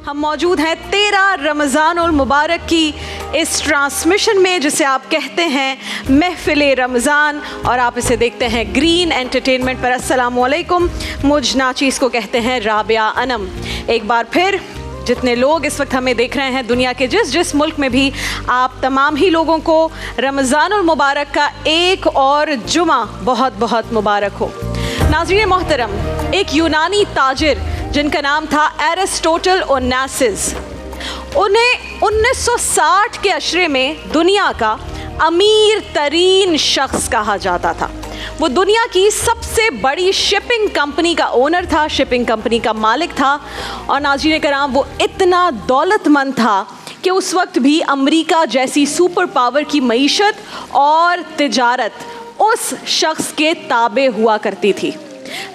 हम मौजूद हैं 13 रमज़ानुल मुबारक की इस ट्रांसमिशन में, जिसे आप कहते हैं महफ़िल रमज़ान, और आप इसे देखते हैं ग्रीन एंटरटेनमेंट पर। अस्सलामु अलैकुम। मुझ नाचीज़ को कहते हैं राबिया अनम। एक बार फिर जितने लोग इस वक्त हमें देख रहे हैं दुनिया के जिस मुल्क में भी, आप तमाम ही लोगों को रमज़ानुल मुबारक का एक और जुमा बहुत बहुत मुबारक हो। नाज़रीन मोहतरम, एक यूनानी ताजिर जिनका नाम था एरिस्टोटल ओनेसिस, उन्हें 1960 के अशरे में दुनिया का अमीर तरीन शख्स कहा जाता था। वो दुनिया की सबसे बड़ी शिपिंग कंपनी का ओनर था, शिपिंग कंपनी का मालिक था। और नाज़रीन कराम, वो इतना दौलतमंद था कि उस वक्त भी अमेरिका जैसी सुपर पावर की मईशत और तिजारत उस शख्स के ताबे हुआ करती थी।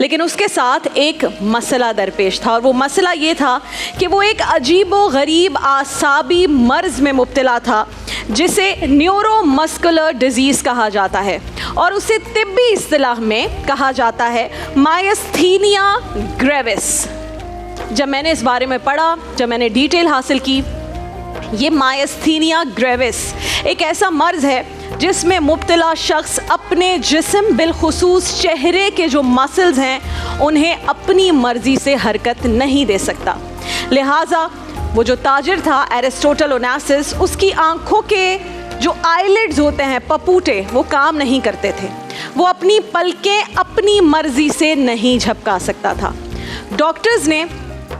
लेकिन उसके साथ एक मसला दरपेश था, और वो मसला ये था कि वो एक अजीबो गरीब आसाबी मर्ज़ में मुब्तला था जिसे न्यूरोमस्कुलर डिजीज़ कहा जाता है, और उसे तिब्बी इस्तिलाह में कहा जाता है मायस्थीनिया ग्रेविस। जब मैंने इस बारे में पढ़ा, जब मैंने डिटेल हासिल की, ये मायस्थीनिया ग्रेविस एक ऐसा मर्ज़ है जिसमें मुब्तला शख्स अपने जिस्म बिलखुसूस चेहरे के जो मसल्स हैं उन्हें अपनी मर्ज़ी से हरकत नहीं दे सकता। लिहाजा वो जो ताजिर था एरिस्टोटल ओनेसिस, उसकी आँखों के जो आईलिड्स होते हैं, पपूटे, वो काम नहीं करते थे। वो अपनी पलकें अपनी मर्ज़ी से नहीं झपका सकता था। डॉक्टर्स ने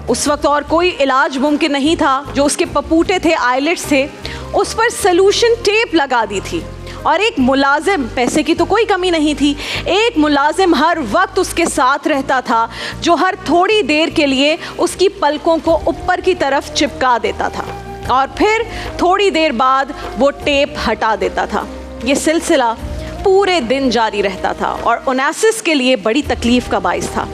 उस वक्त और कोई इलाज मुमकिन नहीं था, जो उसके पपूटे थे, आईलिड्स थे, उस पर सॉल्यूशन टेप लगा दी थी। और एक मुलाजिम, पैसे की तो कोई कमी नहीं थी, एक मुलाजिम हर वक्त उसके साथ रहता था जो हर थोड़ी देर के लिए उसकी पलकों को ऊपर की तरफ चिपका देता था और फिर थोड़ी देर बाद वो टेप हटा देता था। ये सिलसिला पूरे दिन जारी रहता था और ओनेसिस के लिए बड़ी तकलीफ़ का बाइस था।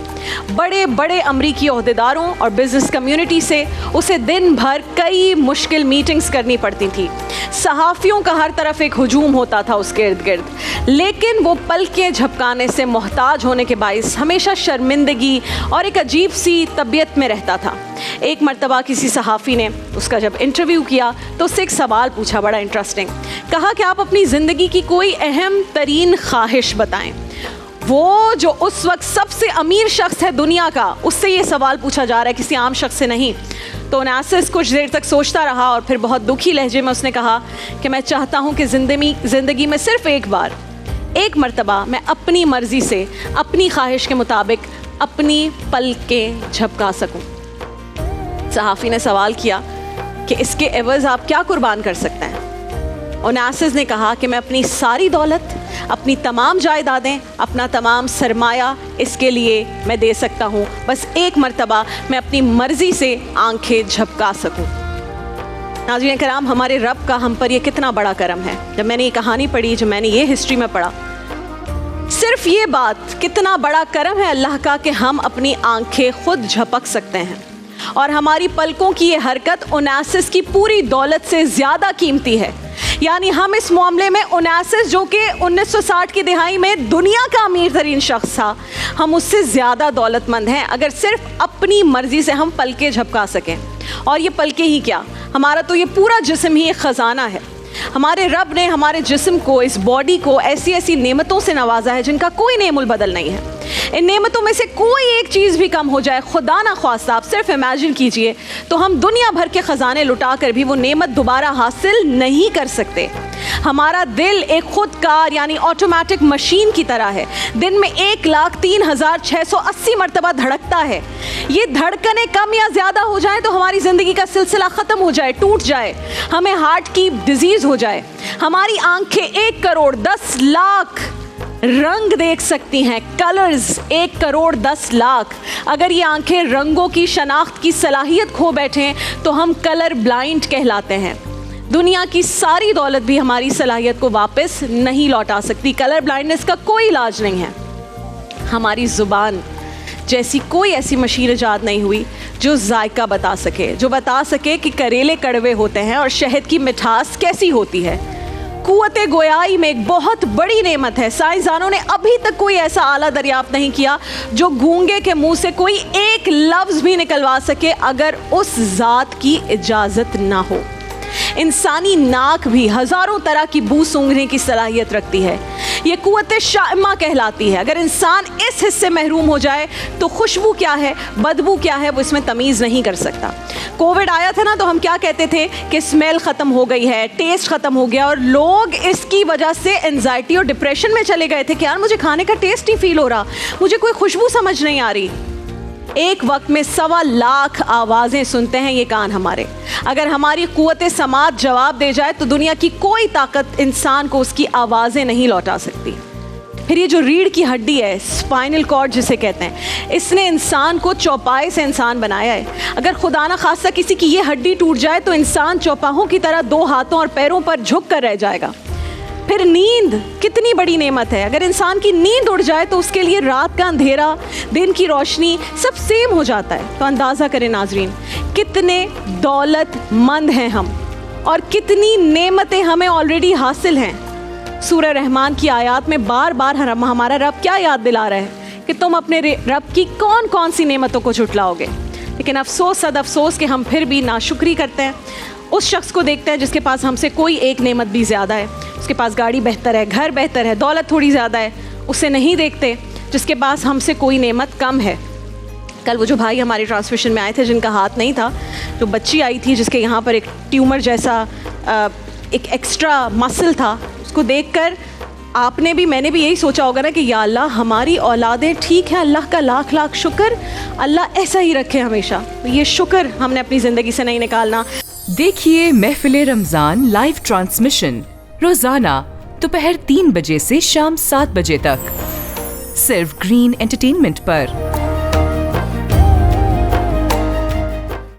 बड़े बड़े अमरीकी ओहदेदारों और बिज़नेस कम्युनिटी से उसे दिन भर कई मुश्किल मीटिंग्स करनी पड़ती थी। सहाफ़ियों का हर तरफ एक हुजूम होता था उसके इर्द गिर्द, लेकिन वो पलकें झपकाने से मोहताज होने के बाइस हमेशा शर्मिंदगी और एक अजीब सी तबीयत में रहता था। एक मर्तबा किसी सहाफ़ी ने उसका जब इंटरव्यू किया तो उससे एक सवाल पूछा, बड़ा इंटरेस्टिंग। कहा कि आप अपनी ज़िंदगी की कोई अहम तरीन ख्वाहिश बताएं। वो जो उस वक्त सबसे अमीर शख्स है दुनिया का, उससे ये सवाल पूछा जा रहा है, किसी आम शख्स से नहीं। तो ओनेसिस कुछ देर तक सोचता रहा और फिर बहुत दुखी लहजे में उसने कहा कि मैं चाहता हूँ कि ज़िंदगी में सिर्फ एक बार, एक मर्तबा मैं अपनी मर्ज़ी से, अपनी ख्वाहिश के मुताबिक अपनी पलकें झपका सकूँ। सहाफ़ी ने सवाल किया कि इसके एवज़ आप क्या कुर्बान कर सकते हैं? ओनेसिस ने कहा कि मैं अपनी सारी दौलत, अपनी तमाम जायदादें, अपना तमाम सरमाया इसके लिए मैं दे सकता हूँ, बस एक मर्तबा मैं अपनी मर्ज़ी से आंखें झपका सकूँ। नाज़रीन कराम, हमारे रब का हम पर ये कितना बड़ा करम है। जब मैंने ये कहानी पढ़ी, जब मैंने ये हिस्ट्री में पढ़ा, सिर्फ ये बात कितना बड़ा करम है अल्लाह का कि हम अपनी आंखें खुद झपक सकते हैं, और हमारी पलकों की ये हरकत ओनेसिस की पूरी दौलत से ज़्यादा कीमती है। यानी हम इस मामले में ओनेसिस, जो कि 1960 की दिहाई में दुनिया का अमीर तरीन शख्स था, हम उससे ज़्यादा दौलतमंद हैं अगर सिर्फ अपनी मर्ज़ी से हम पलकें झपका सकें। और ये पलकें ही क्या, हमारा तो ये पूरा जिस्म ही एक ख़जाना है। हमारे रब ने हमारे जिस्म को, इस बॉडी को ऐसी ऐसी नेमतों से नवाजा है जिनका कोई नेमुल बदल नहीं है। इन नेमतों में से कोई एक चीज़ भी कम हो जाए, खुदा ना ख्वास्ता, आप सिर्फ इमेजिन कीजिए, तो हम दुनिया भर के ख़जाने लुटा कर भी वो नेमत दोबारा हासिल नहीं कर सकते। हमारा दिल एक खुदकार यानी ऑटोमेटिक मशीन की तरह है। दिन में 1,03,680 मरतबा धड़कता है। ये धड़कनें कम या ज़्यादा हो जाए तो हमारी ज़िंदगी का सिलसिला ख़त्म हो जाए, टूट जाए, हमें हार्ट की डिजीज़ हो जाए। हमारी आंखें 1,10,00,000 रंग देख सकती हैं, कलर्स 1,10,00,000। अगर ये आंखें रंगों की शनाख्त की सलाहियत खो बैठें तो हम कलर ब्लाइंड कहलाते हैं। दुनिया की सारी दौलत भी हमारी सलाहियत को वापस नहीं लौटा सकती। कलर ब्लाइंडनेस का कोई इलाज नहीं है। हमारी ज़ुबान जैसी कोई ऐसी मशीन इजाद नहीं हुई जो जायका बता सके, जो बता सके कि करेले कड़वे होते हैं और शहद की मिठास कैसी होती है। कुव्वत गोयाई में एक बहुत बड़ी नेमत है। साइंसदानों ने अभी तक कोई ऐसा आला दरियाफ्त नहीं किया जो गूंगे के मुंह से कोई एक लफ्ज भी निकलवा सके अगर उस जात की इजाजत ना हो। इंसानी नाक भी हजारों तरह की बू सूंघने की सलाहियत रखती है। ये कुव्वत शाइमा कहलाती है। अगर इंसान इस हिस्से महरूम हो जाए तो खुशबू क्या है, बदबू क्या है, वो इसमें तमीज़ नहीं कर सकता। कोविड आया था ना, तो हम क्या कहते थे कि स्मेल ख़त्म हो गई है, टेस्ट ख़त्म हो गया, और लोग इसकी वजह से एंजाइटी और डिप्रेशन में चले गए थे कि यार मुझे खाने का टेस्ट नहीं फील हो रहा, मुझे कोई खुशबू समझ नहीं आ रही। एक वक्त में 1.25 लाख आवाज़ें सुनते हैं ये कान हमारे। अगर हमारी कुव्वत समात जवाब दे जाए तो दुनिया की कोई ताकत इंसान को उसकी आवाज़ें नहीं लौटा सकती। फिर ये जो रीढ़ की हड्डी है, स्पाइनल कॉर्ड जिसे कहते हैं, इसने इंसान को चौपाई से इंसान बनाया है। अगर खुदा ना खास्ता किसी की ये हड्डी टूट जाए तो इंसान चौपाहों की तरह 2 हाथों और पैरों पर झुक कर रह जाएगा। फिर नींद कितनी बड़ी नेमत है। अगर इंसान की नींद उड़ जाए तो उसके लिए रात का अंधेरा, दिन की रोशनी सब सेम हो जाता है। तो अंदाज़ा करें नाजरीन, कितने दौलतमंद हैं हम और कितनी नेमतें हमें ऑलरेडी हासिल हैं। सूरह रहमान की आयत में बार बार हमारा रब क्या याद दिला रहा है कि तुम अपने रब की कौन कौन सी नेमतों को झुटलाओगे। लेकिन अफसोस सद अफसोस कि हम फिर भी नाशुक्री करते हैं। उस शख्स को देखते हैं जिसके पास हमसे कोई एक नेमत भी ज़्यादा है, उसके पास गाड़ी बेहतर है, घर बेहतर है, दौलत थोड़ी ज़्यादा है। उसे नहीं देखते जिसके पास हमसे कोई नेमत कम है। कल वो जो भाई हमारे ट्रांसमिशन में आए थे जिनका हाथ नहीं था, जो बच्ची आई थी जिसके यहाँ पर एक ट्यूमर जैसा एक एक्स्ट्रा मसल था, उसको देखकर आपने भी, मैंने भी यही सोचा होगा ना कि या अल्लाह हमारी औलादें ठीक है, अल्लाह का लाख लाख शुक्र, अल्लाह ऐसा ही रखे हमेशा। ये शुक्र हमने अपनी ज़िंदगी से नहीं निकालना। देखिए महफिले रमज़ान लाइव ट्रांसमिशन रोजाना दोपहर 3 बजे से शाम 7 बजे तक सिर्फ ग्रीन एंटरटेनमेंट पर।